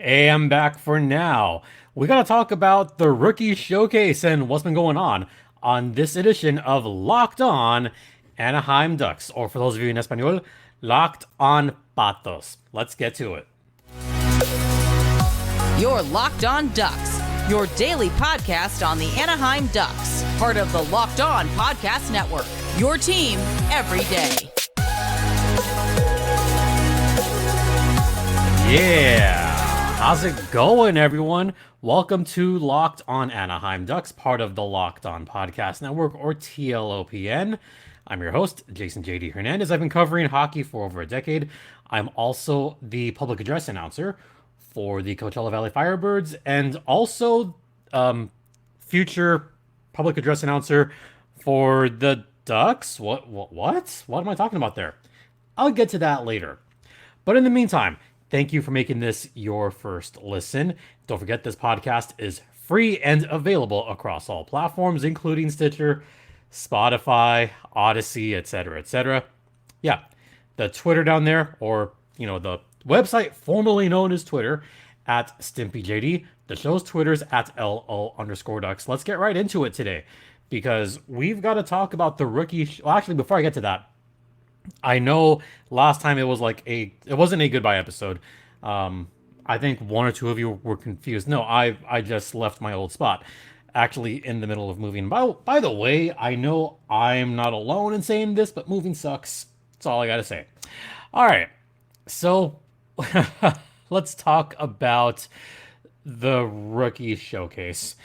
Hey, I'm back for now. We gotta talk about the rookie showcase and what's been going on this edition of Locked On Anaheim Ducks, or for those of you in Espanol, Locked On Patos. Let's get to it. Your Locked On Ducks, your daily podcast on the Anaheim Ducks, part of the Locked On Podcast Network. Your team every day. Yeah. How's it going, everyone? Welcome to Locked On Anaheim Ducks, part of the Locked On Podcast Network, or TLOPN. I'm your host, Jason JD Hernandez. I've been covering hockey for over a decade. I'm also the public address announcer for the Coachella Valley Firebirds and also future public address announcer for the Ducks. What am I talking about there? I'll get to that later. But in the meantime, thank you for making this your first listen. Don't forget this podcast is free and available across all platforms, including Stitcher, Spotify, Odyssey, etc., etc. Yeah, the Twitter down there, or the website formerly known as Twitter, at StimpyJD. The show's Twitter's at LO_Ducks. Let's get right into it today, because we've got to talk about the rookie. Well, actually, before I get to that, I know last time it wasn't a goodbye episode. I think one or two of you were confused. No, I just left my old spot, actually in the middle of moving. By the way, I know I'm not alone in saying this, but moving sucks. That's all I gotta say. All right, so let's talk about the rookie showcase.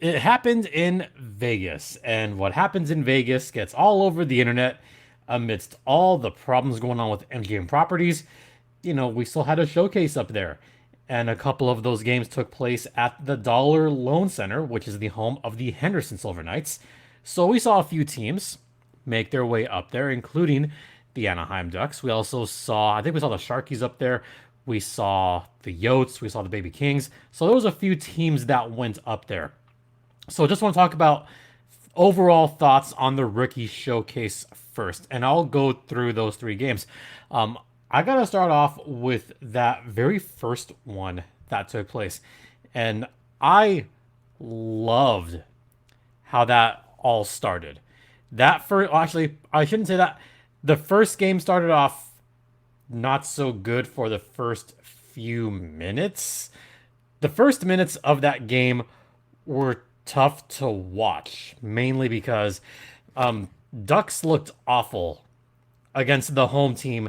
It happened in Vegas, and what happens in Vegas gets all over the internet. Amidst all the problems going on with MGM properties, we still had a showcase up there. And a couple of those games took place at the Dollar Loan Center, which is the home of the Henderson Silver Knights. So we saw a few teams make their way up there, including the Anaheim Ducks. We also saw, I think we saw the Sharkies up there. We saw the Yotes. We saw the Baby Kings. So there was a few teams that went up there. So just want to talk about overall thoughts on the rookie showcase first, and I'll go through those three games. I gotta start off with that very first one that took place, and I loved how that all started. That first, well, actually, I shouldn't say that. The first game started off not so good for the first few minutes. The first minutes of that game were tough to watch, mainly because Ducks looked awful against the home team,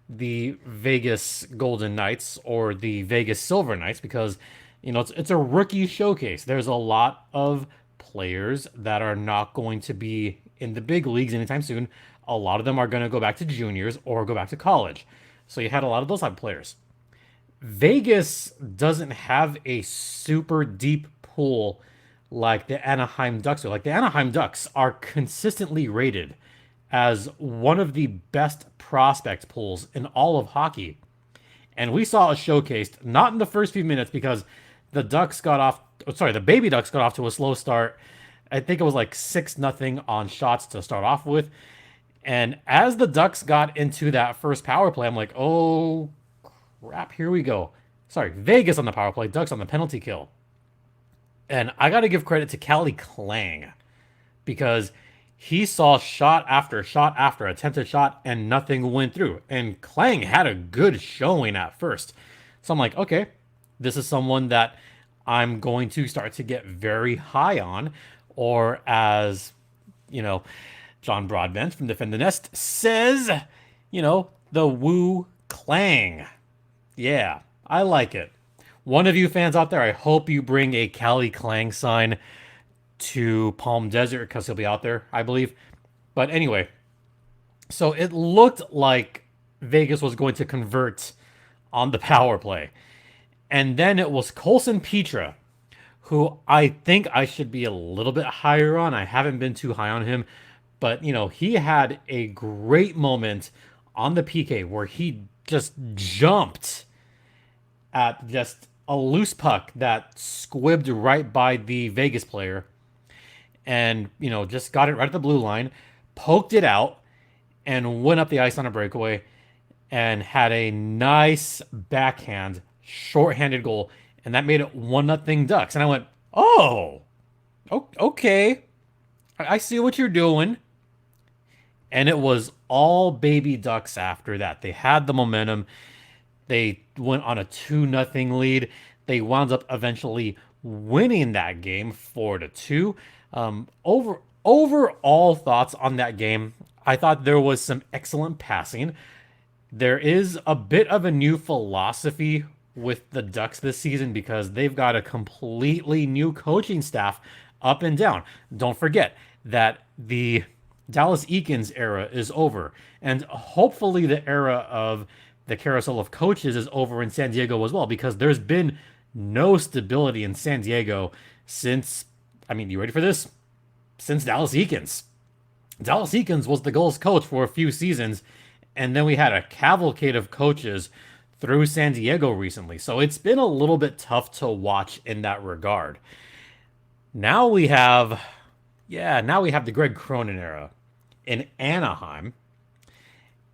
the Vegas Golden Knights, or the Vegas Silver Knights, because it's a rookie showcase. There's a lot of players that are not going to be in the big leagues anytime soon. A lot of them are going to go back to juniors or go back to college. So you had a lot of those type of players. Vegas doesn't have a super deep pool like the Anaheim Ducks are. Like, the Anaheim Ducks are consistently rated as one of the best prospect pools in all of hockey. And we saw a showcased, not in the first few minutes, because the Baby Ducks got off to a slow start. I think it was like 6-0 on shots to start off with. And as the Ducks got into that first power play, I'm like, oh crap, here we go. Sorry, Vegas on the power play, Ducks on the penalty kill. And I got to give credit to Callie Klang, because he saw shot after attempted shot and nothing went through. And Klang had a good showing at first. So I'm like, okay, this is someone that I'm going to start to get very high on. Or as, John Broadbent from Defend the Nest says, the Woo Klang. Yeah, I like it. One of you fans out there, I hope you bring a Callie Klang sign to Palm Desert, because he'll be out there, I believe. But anyway, so it looked like Vegas was going to convert on the power play. And then it was Carlson Petra, who I think I should be a little bit higher on. I haven't been too high on him. But, he had a great moment on the PK where he just jumped at just a loose puck that squibbed right by the Vegas player, and just got it right at the blue line, poked it out, and went up the ice on a breakaway, and had a nice backhand shorthanded goal, and that made it 1-0 Ducks. And I went, oh, okay. I see what you're doing. And it was all baby Ducks after that. They had the momentum. They went on a 2-0 lead. They wound up eventually winning that game 4-2. Overall thoughts on that game, I thought there was some excellent passing. There is a bit of a new philosophy with the Ducks this season because they've got a completely new coaching staff up and down. Don't forget that the Dallas Eakins era is over, and hopefully the era of the carousel of coaches is over in San Diego as well, because there's been no stability in San Diego since, I mean, you ready for this? Since Dallas Eakins. Dallas Eakins was the Gulls coach for a few seasons, and then we had a cavalcade of coaches through San Diego recently. So it's been a little bit tough to watch in that regard. Now we have the Greg Cronin era in Anaheim.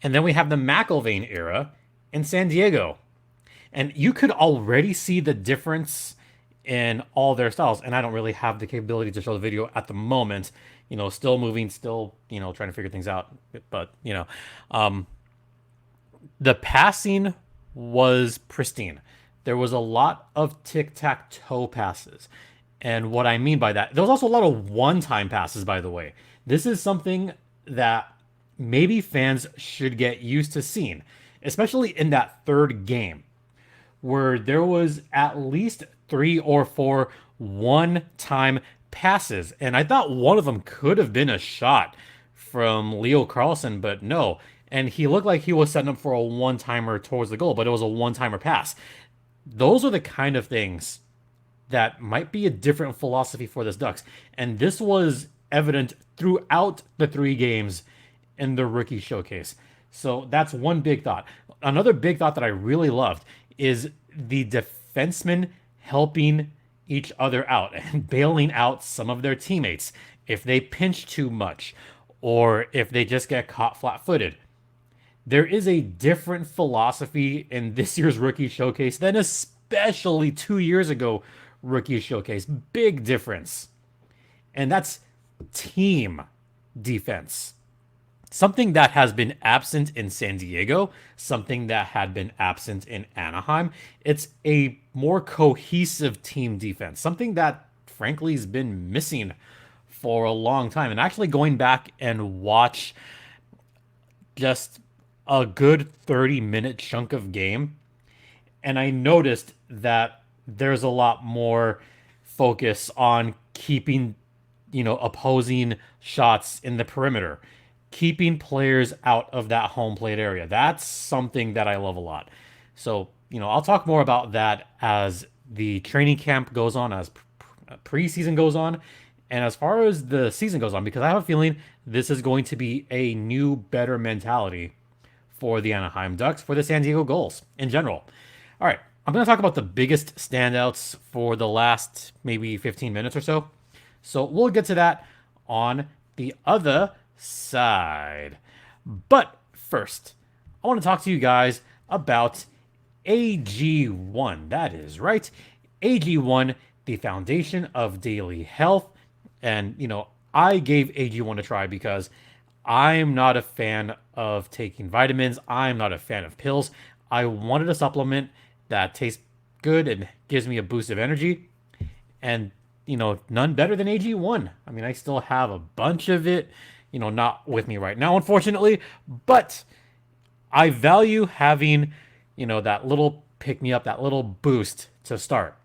And then we have the McIlvaine era in San Diego. And you could already see the difference in all their styles. And I don't really have the capability to show the video at the moment. Still moving, still, trying to figure things out. But, the passing was pristine. There was a lot of tic-tac-toe passes. And what I mean by that, there was also a lot of one-time passes, by the way. This is something that maybe fans should get used to seeing, especially in that third game, where there was at least 3 or 4 one-time passes. And I thought one of them could have been a shot from Leo Carlsson, but no. And he looked like he was setting up for a one-timer towards the goal, but it was a one-timer pass. Those are the kind of things that might be a different philosophy for this Ducks. And this was evident throughout the 3 games in the rookie showcase. So that's one big thought. Another big thought that I really loved is the defensemen helping each other out and bailing out some of their teammates if they pinch too much or if they just get caught flat-footed. There is a different philosophy in this year's rookie showcase than especially 2 years ago rookie showcase. Big difference. And that's team defense. Something that has been absent in San Diego, something that had been absent in Anaheim. It's a more cohesive team defense, something that frankly has been missing for a long time. And actually going back and watch just a good 30-minute chunk of game, and I noticed that there's a lot more focus on keeping, opposing shots in the perimeter, keeping players out of that home plate area. That's something that I love a lot. So, I'll talk more about that as the training camp goes on, as preseason goes on, and as far as the season goes on, because I have a feeling this is going to be a new, better mentality for the Anaheim Ducks, for the San Diego Gulls in general. All right, I'm going to talk about the biggest standouts for the last maybe 15 minutes or so. So we'll get to that on the other side. But first, I want to talk to you guys about AG1. That is right. AG1, the foundation of daily health. And, I gave AG1 a try because I'm not a fan of taking vitamins. I'm not a fan of pills. I wanted a supplement that tastes good and gives me a boost of energy. And, none better than AG1. I mean, I still have a bunch of it, not with me right now, unfortunately. But I value having, that little pick-me-up, that little boost to start.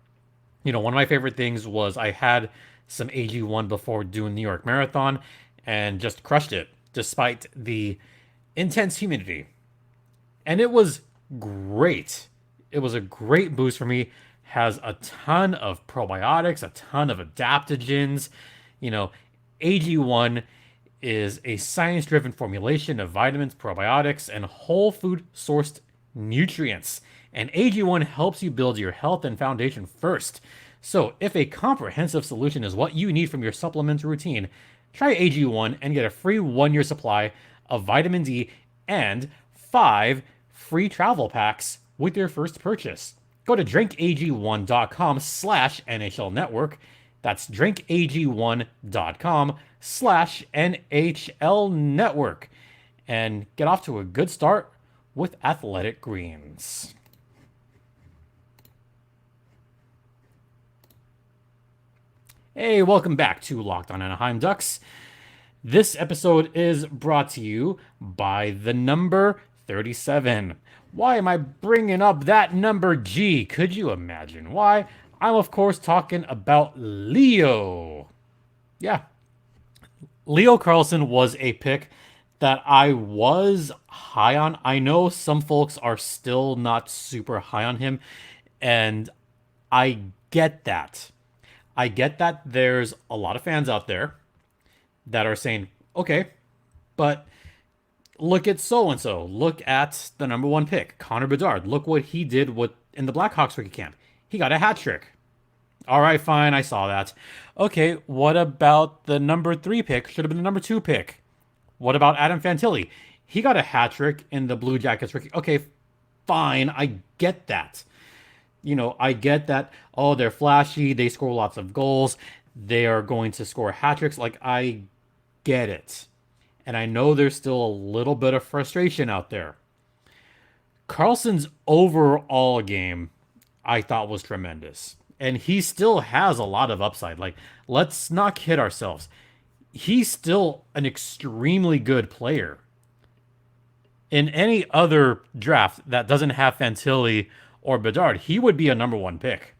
One of my favorite things was I had some AG1 before doing New York Marathon and just crushed it despite the intense humidity. And it was great. It was a great boost for me. Has a ton of probiotics, a ton of adaptogens. AG1 is a science-driven formulation of vitamins, probiotics, and whole food sourced nutrients. And AG1 helps you build your health and foundation first. So if a comprehensive solution is what you need from your supplement routine, try AG1 and get a free 1-year supply of vitamin D and 5 free travel packs with your first purchase. Go to drinkag1.com/NHL Network. That's drinkag1.com/NHL Network. And get off to a good start with Athletic Greens. Hey, welcome back to Locked on Anaheim Ducks. This episode is brought to you by the number 37. Why am I bringing up that number G? Could you imagine why? I'm, of course, talking about Leo. Yeah. Leo Carlson was a pick that I was high on. I know some folks are still not super high on him, and I get that. I get that there's a lot of fans out there that are saying, okay, but look at so-and-so. Look at the number one pick, Connor Bedard. Look what he did in the Blackhawks rookie camp. He got a hat trick. All right, fine, I saw that. Okay, what about the number 3 pick? Should have been the number 2 pick. What about Adam Fantilli? He got a hat trick in the Blue Jackets rookie. Okay, fine, I get that. I get that, oh, they're flashy, they score lots of goals, they are going to score hat tricks. Like, I get it. And I know there's still a little bit of frustration out there. Carlson's overall game, I thought, was tremendous. And he still has a lot of upside. Like, let's not kid ourselves. He's still an extremely good player. In any other draft that doesn't have Fantilli or Bedard, he would be a number 1 pick.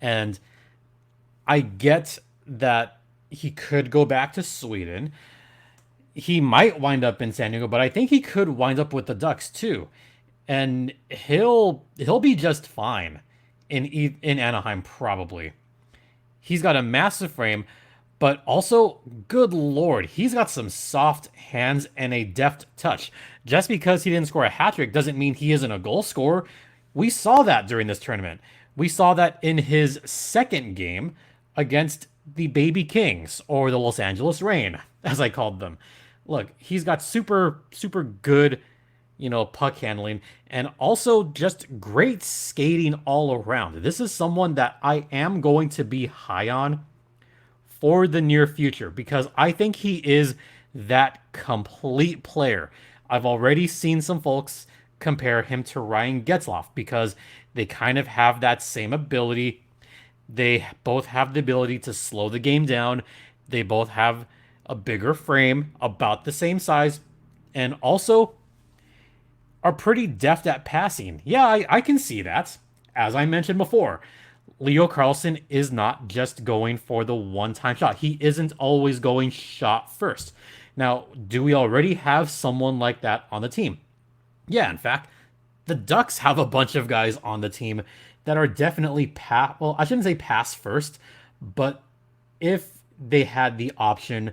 And I get that he could go back to Sweden. He might wind up in San Diego, but I think he could wind up with the Ducks too. And he'll be just fine in Anaheim, probably. He's got a massive frame, but also, good lord, he's got some soft hands and a deft touch. Just because he didn't score a hat trick doesn't mean he isn't a goal scorer. We saw that during this tournament. We saw that in his second game against the Baby Kings, or the Los Angeles Reign, as I called them. Look, he's got super, super good, puck handling, and also just great skating all around. This is someone that I am going to be high on for the near future, because I think he is that complete player. I've already seen some folks compare him to Ryan Getzlaf because they kind of have that same ability. They both have the ability to slow the game down. They both have a bigger frame, about the same size, and also are pretty deft at passing. Yeah, I can see that. As I mentioned before, Leo Carlson is not just going for the one-time shot. He isn't always going shot first. Now, do we already have someone like that on the team? Yeah, in fact, the Ducks have a bunch of guys on the team that are definitely well, I shouldn't say pass first, but if they had the option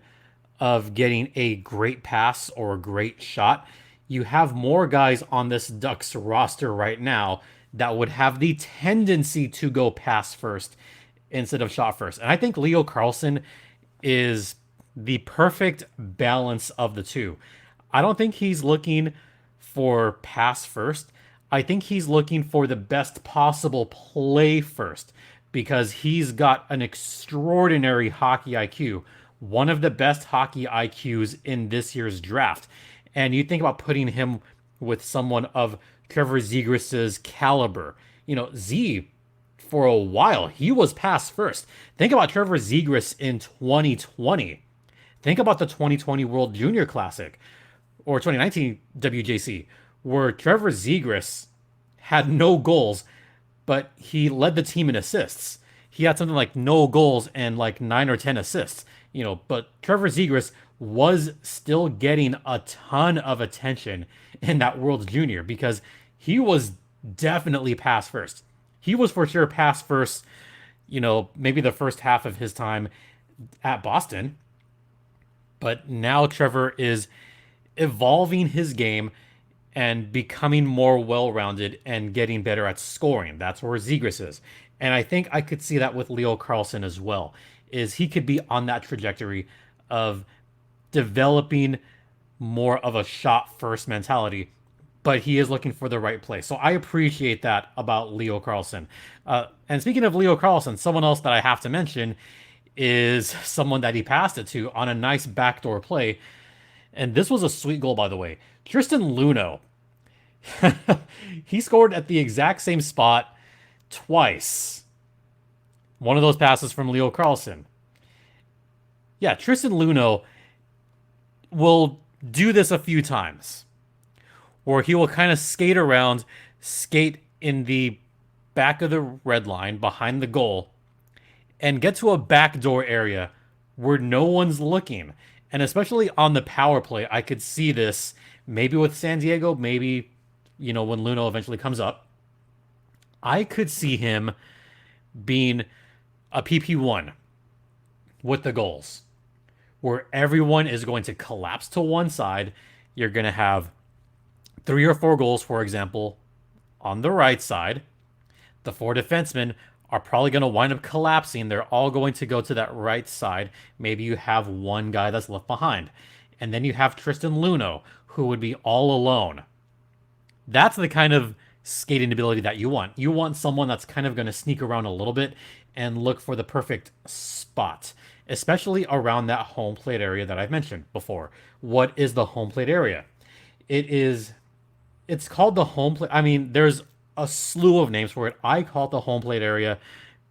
of getting a great pass or a great shot, you have more guys on this Ducks roster right now that would have the tendency to go pass first instead of shot first. And I think Leo Carlson is the perfect balance of the two. I don't think he's looking for pass first. I think he's looking for the best possible play first, because he's got an extraordinary hockey IQ, one of the best hockey IQs in this year's draft. And you think about putting him with someone of Trevor Zegras' caliber. Z, for a while, he was pass first. Think about Trevor Zegras in 2020. Think about the 2020 World Junior Classic or 2019 WJC, where Trevor Zegras had no goals, but he led the team in assists. He had something like no goals and like 9 or 10 assists. But Trevor Zegras was still getting a ton of attention in that World Junior because he was definitely pass first. He was for sure pass first, maybe the first half of his time at Boston. But now Trevor is evolving his game and becoming more well-rounded and getting better at scoring. That's where Zegras is. And I think I could see that with Leo Carlson as well, is he could be on that trajectory of developing more of a shot-first mentality. but he is looking for the right play. So I appreciate that about Leo Carlsson. And speaking of Leo Carlsson, someone else that I have to mention is someone that he passed it to on a nice backdoor play. And this was a sweet goal, by the way. Tristan Luneau. He scored at the exact same spot twice. One of those passes from Leo Carlsson. Yeah, Tristan Luneau will do this a few times, where he will kind of skate around, skate in the back of the red line behind the goal, and get to a backdoor area where no one's looking. And especially on the power play, I could see this maybe with San Diego, maybe, when Luneau eventually comes up. I could see him being a PP1 with the goals, where everyone is going to collapse to one side. You're going to have 3 or 4 goals, for example, on the right side. The 4 defensemen are probably going to wind up collapsing. They're all going to go to that right side. Maybe you have one guy that's left behind. And then you have Tristan Luneau, who would be all alone. That's the kind of skating ability that you want. You want someone that's kind of going to sneak around a little bit and look for the perfect spot, especially around that home plate area that I've mentioned before. What is the home plate area? It's called the home plate. I mean, there's a slew of names for it. I call it the home plate area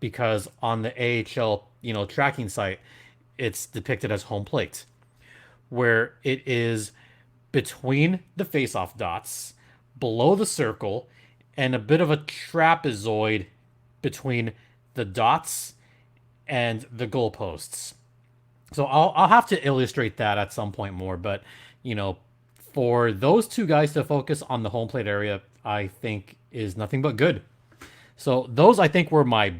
because on the AHL, tracking site, it's depicted as home plate, where it is between the face-off dots, below the circle, and a bit of a trapezoid between the dots and the goalposts. So I'll have to illustrate that at some point more, but for those two guys to focus on the home plate area, I think is nothing but good. So those, I think, were my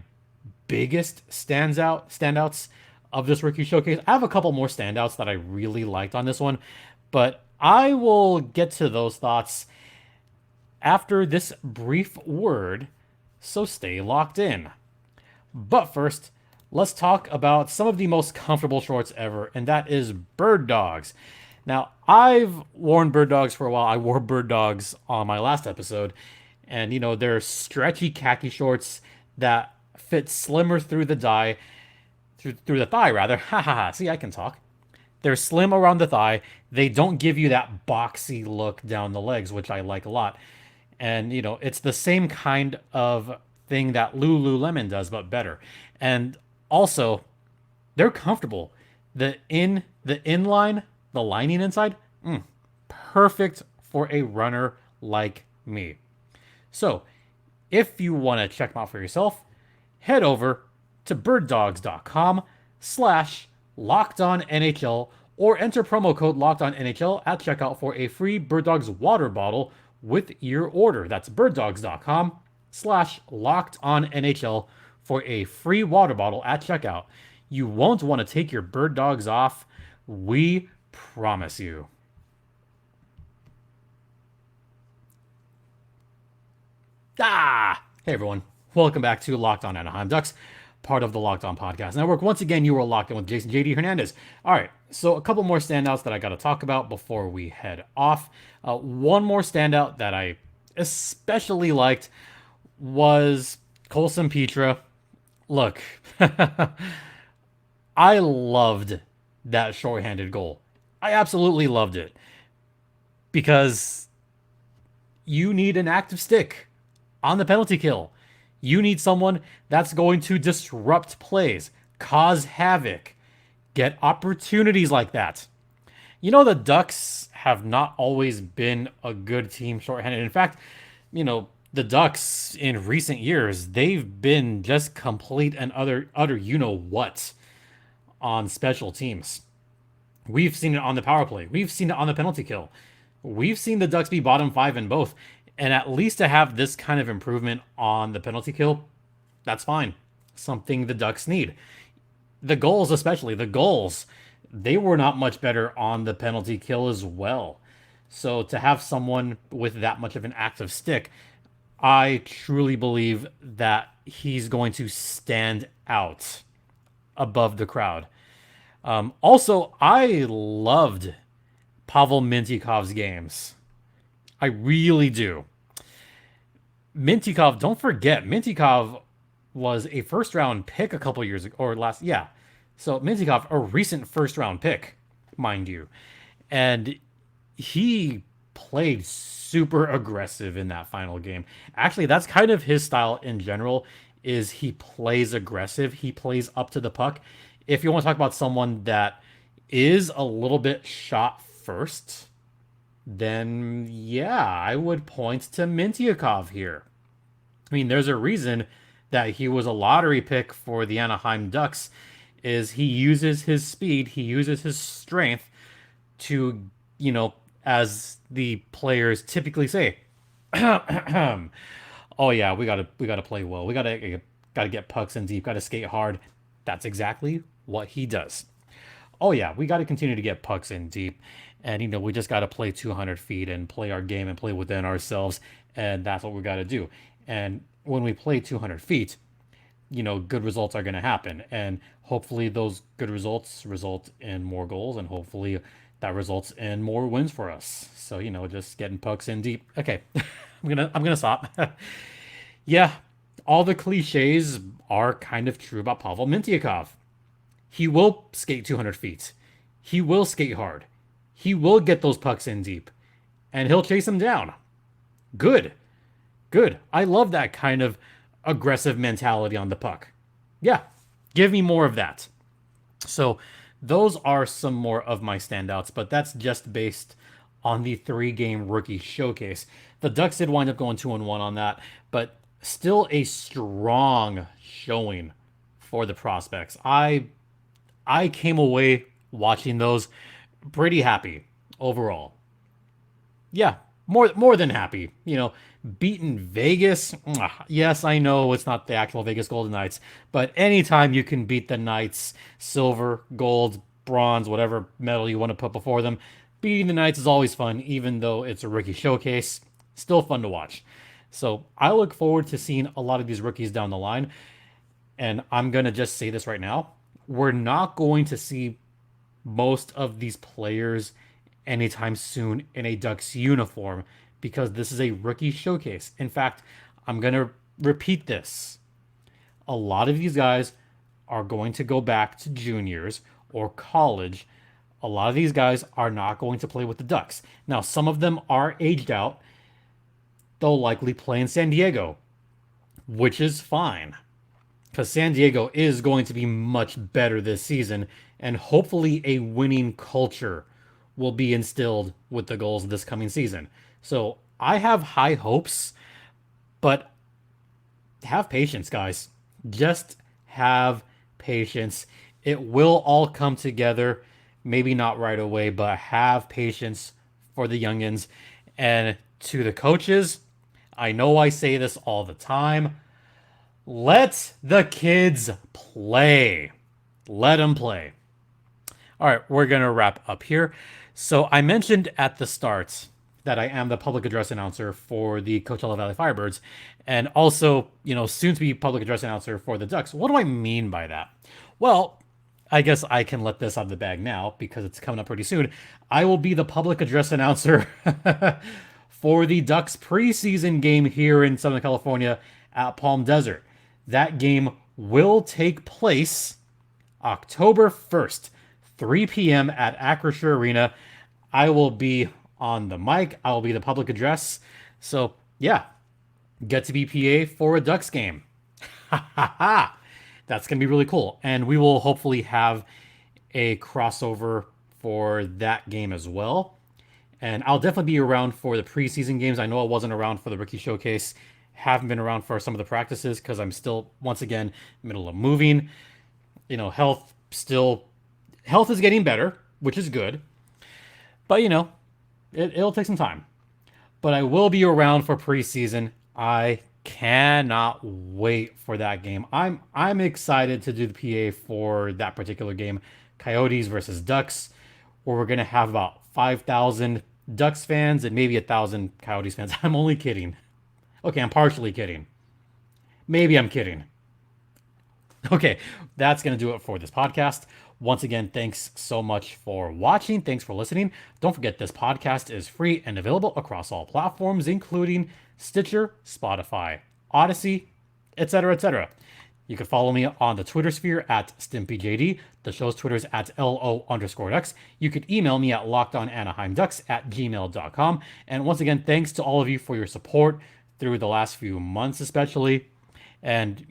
biggest standouts of this rookie showcase. I have a couple more standouts that I really liked on this one, but I will get to those thoughts after this brief word, so stay locked in. But first, let's talk about some of the most comfortable shorts ever, and that is Birddogs. Now, I've worn Birddogs for a while. I wore Birddogs on my last episode, and they're stretchy khaki shorts that fit slimmer through the thigh. See, I can talk. They're slim around the thigh. They don't give you that boxy look down the legs, which I like a lot. And it's the same kind of thing that Lululemon does, but better. And also, they're comfortable. The inline, the lining inside, perfect for a runner like me. So, if you want to check them out for yourself, head over to birddogs.com/LockedOnNHL or enter promo code LockedOnNHL at checkout for a free Birddogs water bottle with your order. That's birddogs.com/LockedOnNHL for a free water bottle at checkout. You won't want to take your Birddogs off. We promise you. Hey everyone, welcome back to Locked On Anaheim Ducks, part of the Locked On Podcast Network. Once again, you are locked in with Jason JD Hernandez. All right, so a couple more standouts that I got to talk about before we head off. One more standout that I especially liked was Colson Petra. Look, I loved that shorthanded goal. I absolutely loved it because you need an active stick on the penalty kill. You need someone that's going to disrupt plays, cause havoc, get opportunities like that. The Ducks have not always been a good team shorthanded. In fact, the Ducks in recent years, they've been just complete and utter what on special teams. We've seen it on the power play. We've seen it on the penalty kill. We've seen the Ducks be bottom 5 in both. And at least to have this kind of improvement on the penalty kill, that's fine. Something the Ducks need. The goals, especially, they were not much better on the penalty kill as well. So to have someone with that much of an active stick, I truly believe that he's going to stand out above the crowd. Also, I loved Pavel Mintyukov's games. I really do. Mintikov, don't forget, Mintikov was a first round pick a couple years ago, or last, yeah. So Mintikov, a recent first round pick, mind you. And he played super aggressive in that final game. Actually, that's kind of his style in general is he plays aggressive. He plays up to the puck. If you want to talk about someone that is a little bit shot first, then yeah, I would point to Mintyukov here. I mean, there's a reason that he was a lottery pick for the Anaheim Ducks is he uses his speed, he uses his strength to, as the players typically say, oh yeah, we gotta play well. We gotta get pucks in deep, gotta skate hard. That's exactly what he does. Oh yeah, we gotta continue to get pucks in deep. And we just gotta play 200 feet and play our game and play within ourselves, and that's what we gotta do. And when we play 200 feet, good results are gonna happen, and hopefully those good results result in more goals, and hopefully that results in more wins for us. So just getting pucks in deep. Okay, I'm gonna stop. Yeah, all the cliches are kind of true about Pavel Mintyukov. He will skate 200 feet. He will skate hard. He will get those pucks in deep. And he'll chase them down. Good. Good. I love that kind of aggressive mentality on the puck. Yeah, give me more of that. So those are some more of my standouts, but that's just based on the 3-game rookie showcase. The Ducks did wind up going 2-1 on that, but still a strong showing for the prospects. I came away watching those pretty happy overall. Yeah, more than happy. Beating Vegas. Yes, I know it's not the actual Vegas Golden Knights, but anytime you can beat the Knights, silver, gold, bronze, whatever medal you want to put before them, beating the Knights is always fun, even though it's a rookie showcase. Still fun to watch. So I look forward to seeing a lot of these rookies down the line. And I'm going to just say this right now. We're not going to see most of these players anytime soon in a Ducks uniform because this is a rookie showcase. In fact, I'm going to repeat this. A lot of these guys are going to go back to juniors or college. A lot of these guys are not going to play with the Ducks. Now, some of them are aged out. They'll likely play in San Diego, which is fine. Because San Diego is going to be much better this season, and hopefully a winning culture will be instilled with the goals this coming season. So I have high hopes, but have patience, guys. Just have patience. It will all come together. Maybe not right away, but have patience for the youngins. And to the coaches, I know I say this all the time. Let the kids play. Let them play. All right, we're going to wrap up here. So I mentioned at the start that I am the public address announcer for the Coachella Valley Firebirds and also, soon to be public address announcer for the Ducks. What do I mean by that? Well, I guess I can let this out of the bag now because it's coming up pretty soon. I will be the public address announcer for the Ducks preseason game here in Southern California at Palm Desert. That game will take place October 1st, 3 p.m. at Acrisure Arena. I will be on the mic. I will be the public address. So, yeah, get to be PA for a Ducks game. Ha ha ha. That's going to be really cool. And we will hopefully have a crossover for that game as well. And I'll definitely be around for the preseason games. I know I wasn't around for the rookie showcase. Haven't been around for some of the practices because I'm still, once again, middle of moving. Health is getting better, which is good. But, it'll take some time. But I will be around for preseason. I cannot wait for that game. I'm excited to do the PA for that particular game, Coyotes versus Ducks, where we're going to have about 5,000 Ducks fans and maybe 1,000 Coyotes fans. I'm only kidding. Okay, I'm partially kidding. Maybe I'm kidding. Okay, that's going to do it for this podcast. Once again, thanks so much for watching. Thanks for listening. Don't forget this podcast is free and available across all platforms, including Stitcher, Spotify, Odyssey, etc., etc. You can follow me on the Twitter sphere at StimpyJD. The show's Twitter is at LO_X. You could email me at lockedonanaheimducks@gmail.com. And once again, thanks to all of you for your support through the last few months, especially. And,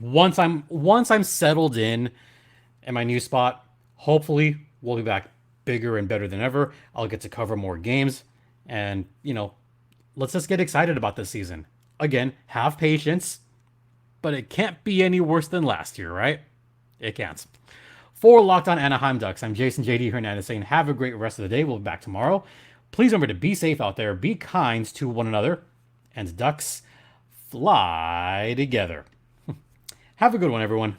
once I'm settled in my new spot, hopefully we'll be back bigger and better than ever. I'll get to cover more games, and let's just get excited about this season. Again, have patience, but it can't be any worse than last year, right? It can't. For Locked On Anaheim Ducks, I'm Jason JD Hernandez saying have a great rest of the day. We'll be back tomorrow. Please remember to be safe out there, be kind to one another, and Ducks fly together. Have a good one, everyone.